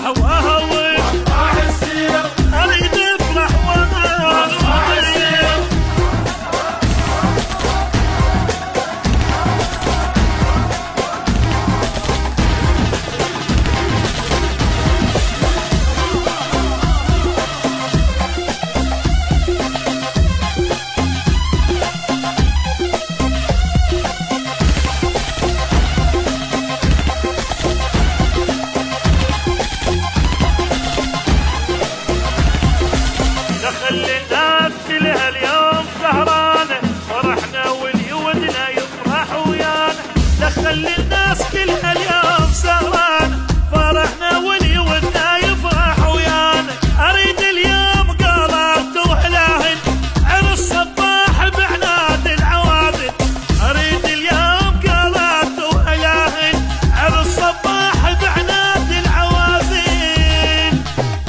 افرح واهوي وافرح السير اريد افرح واهوي دخل الناس كلها اليوم سهرانة فرحنا واليودنا يفرح ويانا دخل الناس كلها اليوم سهرانة فرحنا واليودنا يفرح ويانا اريد اليوم قلبت وحلاهن عرس صباح بعناد العوادل اريد اليوم قلبت وحلاهن عرس صباح بعناد العوادل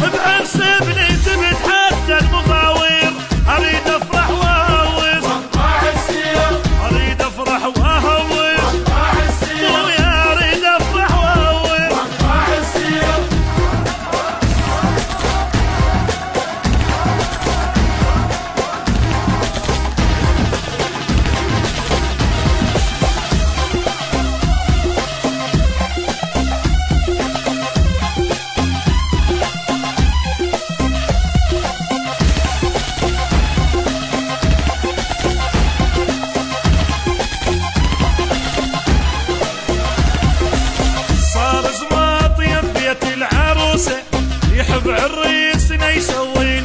بعرس ابني تبت حتى المغاوير اريد افرح واهوي وافرح السير اريد افرح واهوي وافرح السير ويا اريد افرح واهوي وافرح السير صار زواطي بيت العروسه يحب عريسنا يسوي